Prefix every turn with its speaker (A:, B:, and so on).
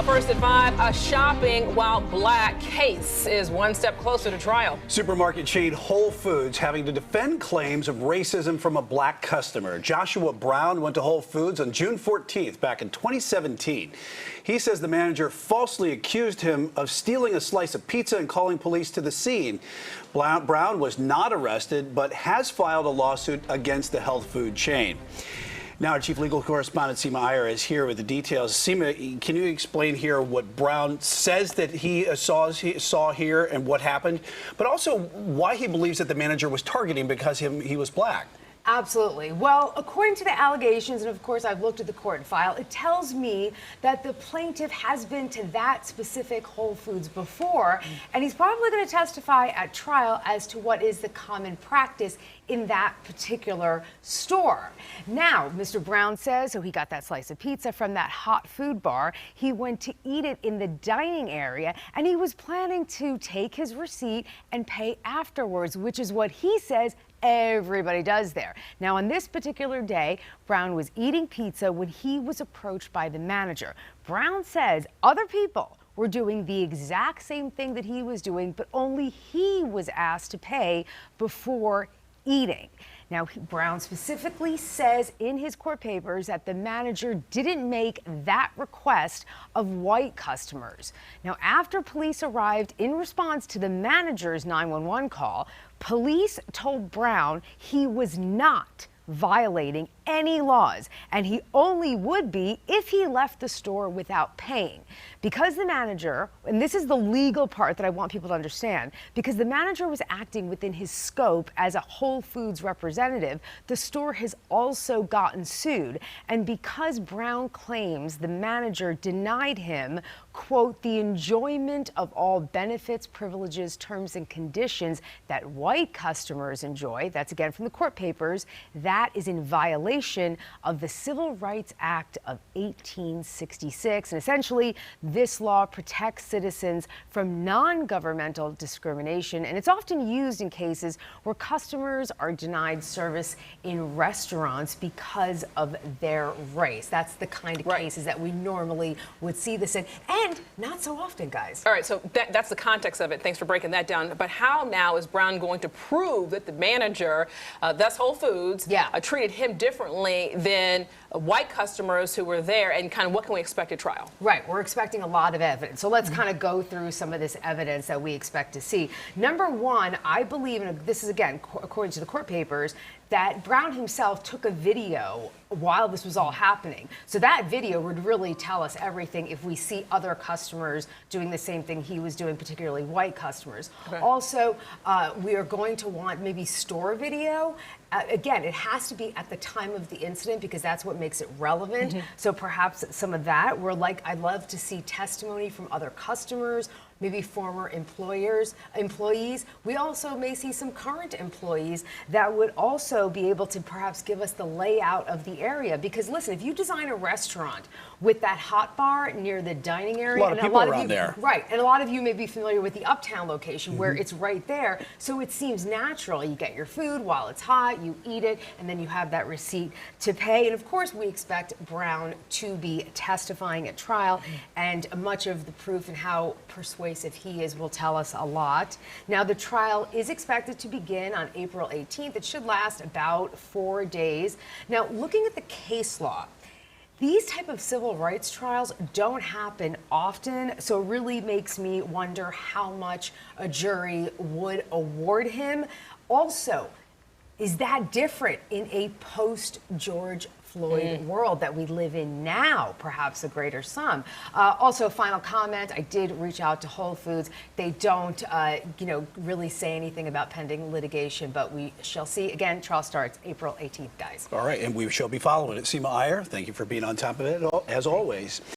A: First at 5, a shopping while black case is one step closer to trial.
B: Supermarket chain Whole Foods having to defend claims of racism from a black customer. Joshua Brown went to Whole Foods on June 14th back in 2017. He says the manager falsely accused him of stealing a slice of pizza and calling police to the scene. Brown was not arrested, but has filed a lawsuit against the health food chain. Now, our chief legal correspondent, Seema Iyer, is here with the details. Seema, can you explain here what Brown says that he saw here and what happened, but also why he believes that the manager was targeting because he was black?
C: Absolutely. Well, according to the allegations, and of course I've looked at the court file, it tells me that the plaintiff has been to that specific Whole Foods before, and he's probably going to testify at trial as to what is the common practice in that particular store. Now, Mr. Brown says, so he got that slice of pizza from that hot food bar. He went to eat it in the dining area, and he was planning to take his receipt and pay afterwards, which is what he says everybody does there. Now, on this particular day, Brown was eating pizza when he was approached by the manager. Brown says other people were doing the exact same thing that he was doing, but only he was asked to pay before eating. Now, Brown specifically says in his court papers that the manager didn't make that request of white customers. Now, after police arrived in response to the manager's 911 call, police told Brown he was not violating any laws, and he only would be if he left the store without paying. Because the manager, and this is the legal part that I want people to understand, because the manager was acting within his scope as a Whole Foods representative, the store has also gotten sued. And because Brown claims the manager denied him, quote, the enjoyment of all benefits, privileges, terms, and conditions that white customers enjoy, that's again from the court papers, that is in violation of the Civil Rights Act of 1866. And essentially, this law protects citizens from non-governmental discrimination, and it's often used in cases where customers are denied service in restaurants because of their race. That's the kind of cases that we normally would see this in, and not so often, guys.
A: All right, so that's the context of it. Thanks for breaking that down. But how now is Brown going to prove that the manager, thus Whole Foods, treated him differently than white customers who were there, and kind of what can we expect at trial?
C: Right, we're expecting a lot of evidence. So let's kind of go through some of this evidence that we expect to see. Number one, I believe, and this is again according to the court papers, that Brown himself took a video while this was all happening. So that video would really tell us everything if we see other customers doing the same thing he was doing, particularly white customers. Okay. Also, we are going to want maybe store video. Again, it has to be at the time of the incident because that's what makes it relevant. So perhaps some of that. I'd love to see testimony from other customers, maybe former employees. We also may see some current employees that would also be able to perhaps give us the layout of the area. Because listen, if you design a restaurant with that hot bar near the dining area,
B: a lot of people around there.
C: Right, and a lot of you may be familiar with the Uptown location where it's right there. So it seems natural. You get your food while it's hot, you eat it, and then you have that receipt to pay. And of course, we expect Brown to be testifying at trial, and much of the proof and how persuasive he is will tell us a lot. Now, the trial is expected to begin on April 18th. It should last about 4 days. Now, looking at the case law, these type of civil rights trials don't happen often, so it really makes me wonder how much a jury would award him. Also, is that different in a post-George Floyd world that we live in now? Perhaps a greater sum. Also, final comment, I did reach out to Whole Foods. They don't, really say anything about pending litigation, but we shall see. Again, trial starts April 18th, guys.
B: All right, and we shall be following it. Seema Iyer, thank you for being on top of it, as always.